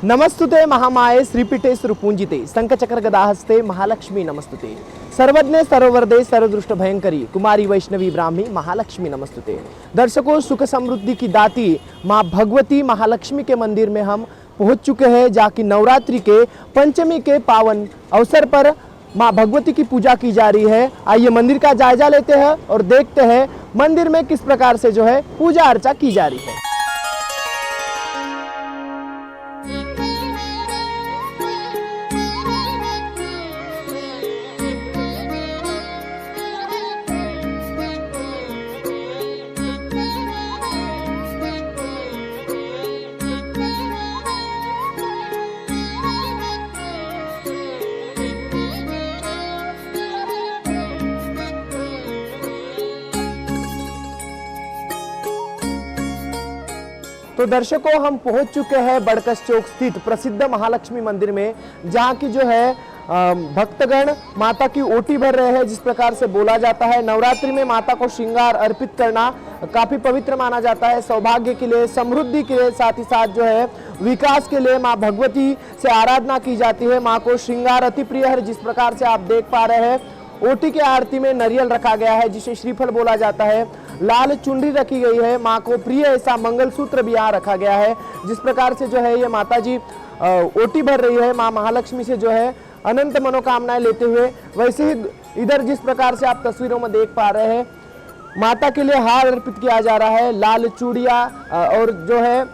नमस्तुते महामाये श्रीपीठे सुरपूंजिते शंखचक्र गदाहस्ते महालक्ष्मी नमस्तुते सर्वज्ञ सर्ववरदे सर्वदृष्ट भयंकरी कुमारी वैष्णवी ब्राह्मी महालक्ष्मी नमस्तुते। दर्शकों, सुख समृद्धि की दाती माँ भगवती महालक्ष्मी के मंदिर में हम पहुंच चुके हैं, जहाँ की नवरात्रि के पंचमी के पावन अवसर पर माँ भगवती की पूजा की जा रही है। आइए मंदिर का जायजा लेते हैं और देखते हैं मंदिर में किस प्रकार से जो है पूजा अर्चा की जा रही है। तो दर्शकों, हम पहुंच चुके हैं बड़कस चौक स्थित प्रसिद्ध महालक्ष्मी मंदिर में, जहां की जो है भक्तगण माता की ओटी भर रहे हैं। जिस प्रकार से बोला जाता है, नवरात्रि में माता को श्रृंगार अर्पित करना काफी पवित्र माना जाता है। सौभाग्य के लिए, समृद्धि के लिए, साथ ही साथ जो है विकास के लिए माँ भगवती से आराधना की जाती है। माँ को श्रृंगार अति प्रिय है। जिस प्रकार से आप देख पा रहे हैं, ओटी के आरती में नारियल रखा गया है, जिसे श्रीफल बोला जाता है। लाल चुनरी रखी गई है। माँ को प्रिय ऐसा मंगलसूत्र भी यहाँ रखा गया है। जिस प्रकार से जो है ये माता जी ओटी भर रही है, माँ महालक्ष्मी से जो है अनंत मनोकामनाएं लेते हुए। वैसे ही इधर जिस प्रकार से आप तस्वीरों में देख पा रहे हैं, माता के लिए हार अर्पित किया जा रहा है। लाल चूड़िया और जो है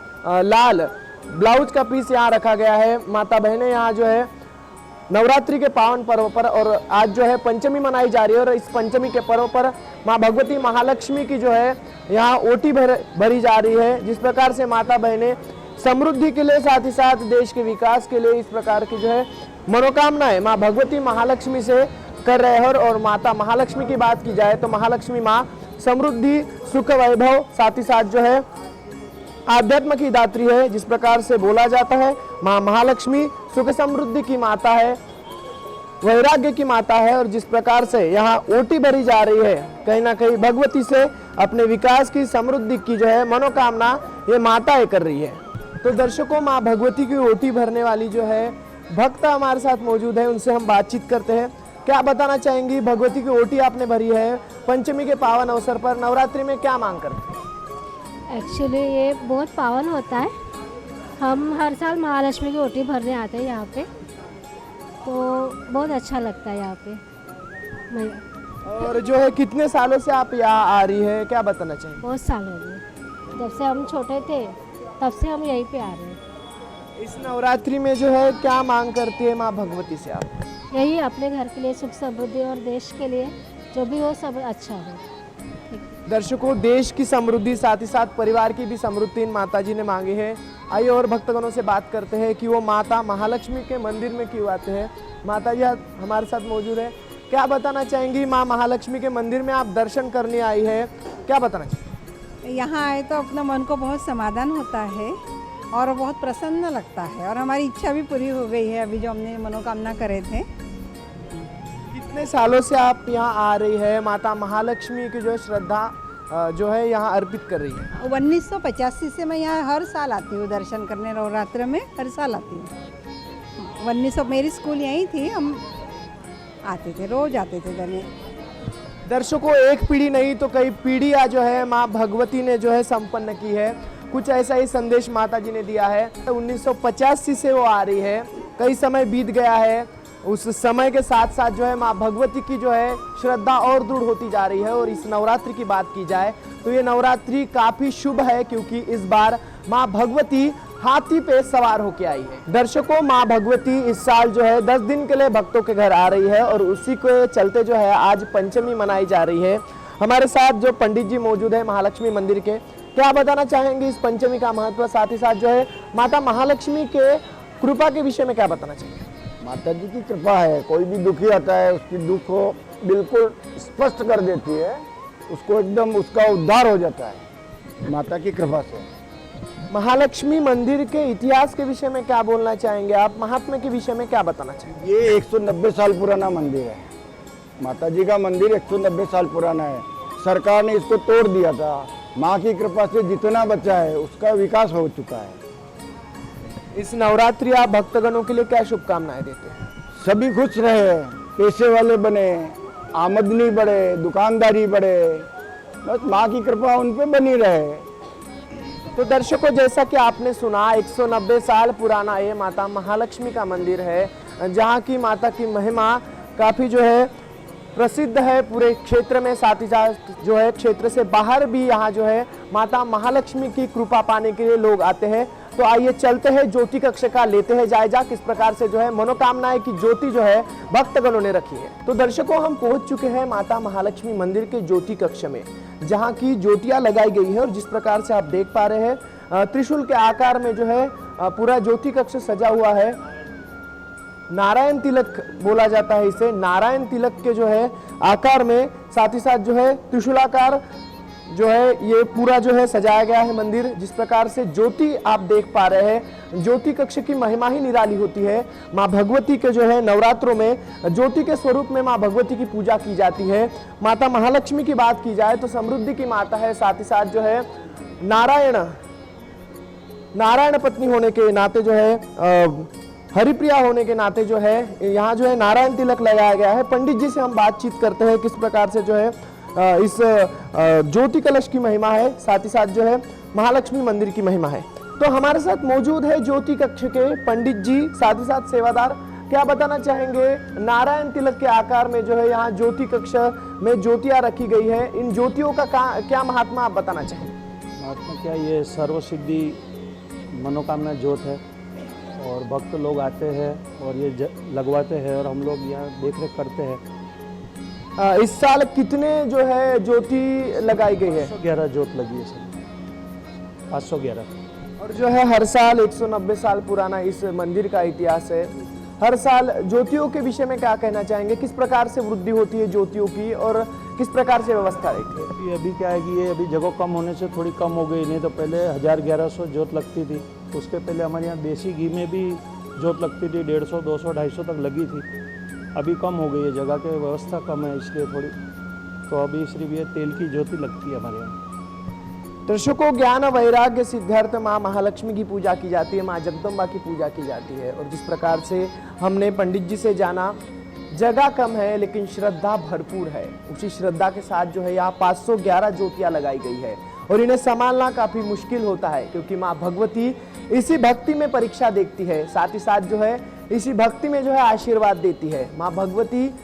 लाल ब्लाउज का पीस यहाँ रखा गया है। माता बहनें यहाँ जो है नवरात्रि के पावन पर्व पर, और आज जो है पंचमी मनाई जा रही है, और इस पंचमी के पर्व पर माँ भगवती महालक्ष्मी की जो है यहाँ ओटी भरी जा रही है। जिस प्रकार से माता बहनें समृद्धि के लिए, साथ ही साथ देश के विकास के लिए इस प्रकार की जो है मनोकामनाएं माँ भगवती महालक्ष्मी से कर रहे हैं। और माता महालक्ष्मी की बात की जाए तो महालक्ष्मी माँ समृद्धि, सुख, वैभव, साथ ही साथ जो है आध्यात्म की दात्री है। जिस प्रकार से बोला जाता है, माँ महालक्ष्मी सुख समृद्धि की माता है, वैराग्य की माता है। और जिस प्रकार से यहाँ ओटी भरी जा रही है, कहीं ना कहीं भगवती से अपने विकास की, समृद्धि की जो है मनोकामना ये माताएं कर रही है। तो दर्शकों, माँ भगवती की ओटी भरने वाली जो है भक्त हमारे साथ मौजूद है, उनसे हम बातचीत करते हैं। क्या बताना चाहेंगी, भगवती की ओटी आपने भरी है पंचमी के पावन अवसर पर, नवरात्रि में क्या मांग करते हैं? एक्चुअली ये बहुत पावन होता है। हम हर साल महालक्ष्मी की ओटी भरने आते हैं यहाँ पे, तो बहुत अच्छा लगता है यहाँ पे। और जो है कितने सालों से आप यहाँ आ रही है, क्या बताना चाहिए? बहुत साल हो गए, जब से हम छोटे थे तब से हम यहीं पे आ रहे हैं। इस नवरात्रि में जो है क्या मांग करती है माँ भगवती से आप? यही अपने घर के लिए सुख समृद्धि और देश के लिए जो भी हो सब अच्छा हो। दर्शकों, देश की समृद्धि, साथ ही साथ परिवार की भी समृद्धि इन माता जी ने मांगी है। आइए और भक्तगणों से बात करते हैं कि वो माता महालक्ष्मी के मंदिर में क्यों आते हैं। माता जी हमारे साथ मौजूद है, क्या बताना चाहेंगी? माँ महालक्ष्मी के मंदिर में आप दर्शन करने आई है, क्या बताना चाहेंगी? यहाँ आए तो अपना मन को बहुत समाधान होता है और बहुत प्रसन्न लगता है, और हमारी इच्छा भी पूरी हो गई है अभी जो हमने मनोकामना करे थे। कितने सालों से आप यहाँ आ रही है, माता महालक्ष्मी की जो श्रद्धा जो है यहाँ अर्पित कर रही है? 1985 से मैं यहाँ हर साल आती हूँ दर्शन करने, नवरात्र में हर साल आती हूँ। 1900 मेरी स्कूल यहीं थी, हम आते थे, रोज आते थे धन्य। दर्शकों, एक पीढ़ी नहीं तो कई पीढ़ियाँ जो है माँ भगवती ने जो है संपन्न की है। कुछ ऐसा ही संदेश माता जी ने दिया है। 1985 से वो आ रही है, कई समय बीत गया है। उस समय के साथ साथ जो है माँ भगवती की जो है श्रद्धा और दृढ़ होती जा रही है। और इस नवरात्रि की बात की जाए तो ये नवरात्रि काफी शुभ है, क्योंकि इस बार माँ भगवती हाथी पे सवार होके आई है। दर्शकों, माँ भगवती इस साल जो है 10 दिन के लिए भक्तों के घर आ रही है, और उसी के चलते जो है आज पंचमी मनाई जा रही है। हमारे साथ जो पंडित जी मौजूद है महालक्ष्मी मंदिर के, क्या बताना चाहेंगे इस पंचमी का महत्व, साथ ही साथ जो है माता महालक्ष्मी के कृपा के विषय में क्या बताना चाहिए? माता जी की कृपा है, कोई भी दुखी आता है उसकी दुख को बिल्कुल स्पष्ट कर देती है, उसको एकदम उसका उद्धार हो जाता है माता की कृपा से। महालक्ष्मी मंदिर के इतिहास के विषय में क्या बोलना चाहेंगे आप, महात्म्य के विषय में क्या बताना चाहेंगे? ये 190 साल पुराना मंदिर है। माता जी का मंदिर 190 साल पुराना है। सरकार ने इसको तोड़ दिया था। माँ की कृपा से जितना बचा है उसका विकास हो चुका है। इस नवरात्रि आप भक्तगणों के लिए क्या शुभकामनाएं देते हैं? सभी खुश रहे, पैसे वाले बने, आमदनी बढ़े, दुकानदारी बढ़े, बस माँ की कृपा उन पे बनी रहे। तो दर्शकों, जैसा कि आपने सुना, 190 साल पुराना ये माता महालक्ष्मी का मंदिर है, जहाँ की माता की महिमा काफ़ी जो है प्रसिद्ध है पूरे क्षेत्र में। साथ ही साथ जो है क्षेत्र से बाहर भी यहाँ जो है माता महालक्ष्मी की कृपा पाने के लिए लोग आते हैं। तो आइए चलते हैं ज्योति कक्ष का, लेते हैं जायजा किस प्रकार से जो है मनोकामनाएं की ज्योति जो है भक्तगणों ने रखी है। तो दर्शकों, हम पहुंच चुके हैं माता महालक्ष्मी मंदिर के ज्योति कक्ष में, जहां की ज्योतियां लगाई गई है। और जिस प्रकार से आप देख पा रहे हैं, त्रिशूल के आकार में जो है पूरा ज्योति कक्ष सजा हुआ है। नारायण तिलक बोला जाता है इसे, नारायण तिलक के जो है आकार में, साथ ही साथ जो है त्रिशूलाकार जो है ये पूरा जो है सजाया गया है मंदिर। जिस प्रकार से ज्योति आप देख पा रहे हैं, ज्योति कक्ष की महिमा ही निराली होती है। माँ भगवती के जो है नवरात्रों में ज्योति के स्वरूप में माँ भगवती की पूजा की जाती है। माता महालक्ष्मी की बात की जाए तो समृद्धि की माता है, साथ ही साथ जो है नारायण पत्नी होने के नाते जो है हरिप्रिया होने के नाते जो है यहाँ जो है नारायण तिलक लगाया गया है। पंडित जी से हम बातचीत करते हैं किस प्रकार से जो है इस ज्योति कलश की महिमा है, साथ ही साथ जो है महालक्ष्मी मंदिर की महिमा है। तो हमारे साथ मौजूद है ज्योति कक्ष के पंडित जी, साथ ही साथ सेवादार। क्या बताना चाहेंगे, नारायण तिलक के आकार में जो है यहाँ ज्योति कक्ष में ज्योतियाँ रखी गई है, इन ज्योतियों का क्या महात्मा आप बताना चाहेंगे? महात्मा क्या, ये सर्वसिद्धि मनोकामना ज्योत है और भक्त लोग आते हैं और ये लगवाते हैं और हम लोग यहाँ देख रेख करते हैं। इस साल कितने जो है ज्योति लगाई गई है? 511 ज्योत लगी है सर, 511। और जो है हर साल 190 साल पुराना इस मंदिर का इतिहास है। हर साल ज्योतियों के विषय में क्या कहना चाहेंगे, किस प्रकार से वृद्धि होती है ज्योतियों की और किस प्रकार से व्यवस्था रहती है? अभी क्या है कि ये अभी जगह कम होने से थोड़ी कम हो गई, नहीं तो पहले 1000-1100 ज्योत लगती थी। उसके पहले हमारे यहाँ देसी घी में भी ज्योत लगती थी, 150, 200, 250 तक लगी थी। अभी कम हो गई है, जगह की व्यवस्था कम है इसलिए थोड़ी, तो अभी सिर्फ ये तेल की ज्योति लगती है हमारे यहाँ। दर्शकों, ज्ञान वैराग्य सिद्धार्थ माँ महालक्ष्मी की पूजा की जाती है, माँ जगदम्बा की पूजा की जाती है। और जिस प्रकार से हमने पंडित जी से जाना, जगह कम है लेकिन श्रद्धा भरपूर है। उसी श्रद्धा के साथ जो है यहाँ 511 ज्योतियाँ लगाई गई है और इन्हें संभालना काफ़ी मुश्किल होता है, क्योंकि माँ भगवती इसी भक्ति में परीक्षा देखती है, साथ ही साथ जो है इसी भक्ति में जो है आशीर्वाद देती है। माँ भगवती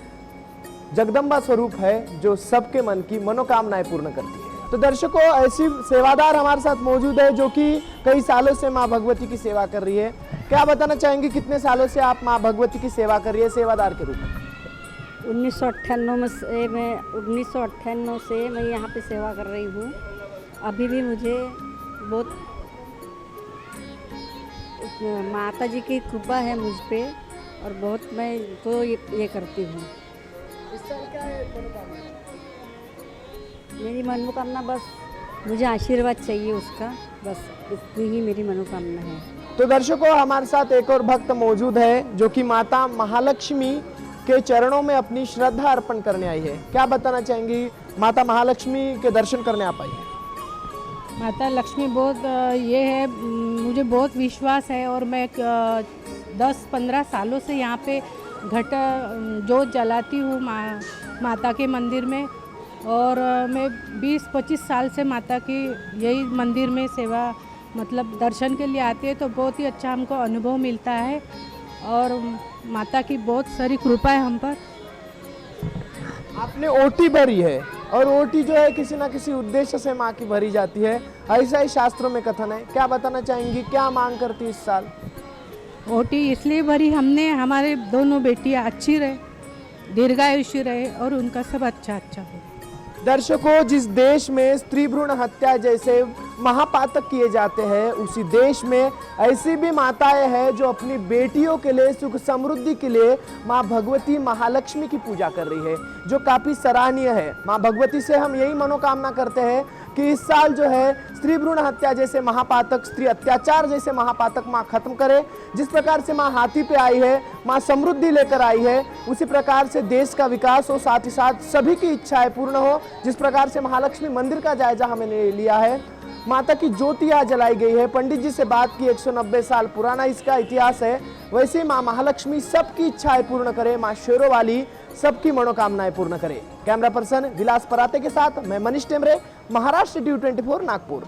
जगदम्बा स्वरूप है जो सबके मन की मनोकामनाएं पूर्ण करती है। तो दर्शकों, ऐसी सेवादार हमारे साथ मौजूद है जो कि कई सालों से माँ भगवती की सेवा कर रही है। क्या बताना चाहेंगे, कितने सालों से आप माँ भगवती की सेवा कर रही है सेवादार के रूप में? 1998 से मैं यहाँ पे सेवा कर रही हूँ। अभी भी मुझे बहुत माता जी की कृपा है मुझ पे और बहुत मैं तो ये करती हूँ। इस साल क्या है मनोकामना? मेरी मनोकामना बस मुझे आशीर्वाद चाहिए उसका, बस इतनी ही मेरी मनोकामना है। तो दर्शकों, हमारे साथ एक और भक्त मौजूद है जो कि माता महालक्ष्मी के चरणों में अपनी श्रद्धा अर्पण करने आई है। क्या बताना चाहेंगी, माता महालक्ष्मी के दर्शन करने आप आई है? माता लक्ष्मी बहुत ये है, मुझे बहुत विश्वास है और मैं 10-15 सालों से यहाँ पे घट जोत जलाती हूँ माता के मंदिर में। और मैं 20-25 साल से माता की यही मंदिर में सेवा मतलब दर्शन के लिए आती है, तो बहुत ही अच्छा हमको अनुभव मिलता है और माता की बहुत सारी कृपा है हम पर। आपने ओटी भरी है और ओटी जो है किसी ना किसी उद्देश्य से माँ की भरी जाती है, ऐसा ही शास्त्रों में कथन है। क्या बताना चाहेंगी, क्या मांग करती इस साल? ओटी इसलिए भरी हमने, हमारे दोनों बेटियां अच्छी रहे, दीर्घायुष्य रहे और उनका सब अच्छा हो। दर्शकों, जिस देश में स्त्री भ्रूण हत्या जैसे महापातक किए जाते हैं, उसी देश में ऐसी भी माताएं हैं जो अपनी बेटियों के लिए, सुख समृद्धि के लिए माँ भगवती महालक्ष्मी की पूजा कर रही है, जो काफ़ी सराहनीय है। माँ भगवती से हम यही मनोकामना करते हैं कि इस साल जो है स्त्री भ्रूण हत्या जैसे महापातक, स्त्री अत्याचार जैसे महापातक माँ खत्म करे। जिस प्रकार से माँ हाथी पे आई है, माँ समृद्धि लेकर आई है, उसी प्रकार से देश का विकास हो, साथ ही साथ सभी की इच्छाएं पूर्ण हो। जिस प्रकार से महालक्ष्मी मंदिर का जायजा हमने लिया है, माता की ज्योति यहाँ जलाई गई है। पंडित जी से बात की, 190 साल पुराना इसका इतिहास है। वैसे ही माँ महालक्ष्मी सबकी इच्छाएं पूर्ण करे, माँ शेरों वाली सबकी मनोकामनाएं पूर्ण करे। कैमरा पर्सन विलास पराते के साथ मैं मनीष टेमरे, महाराष्ट्र टीवी 24 नागपुर।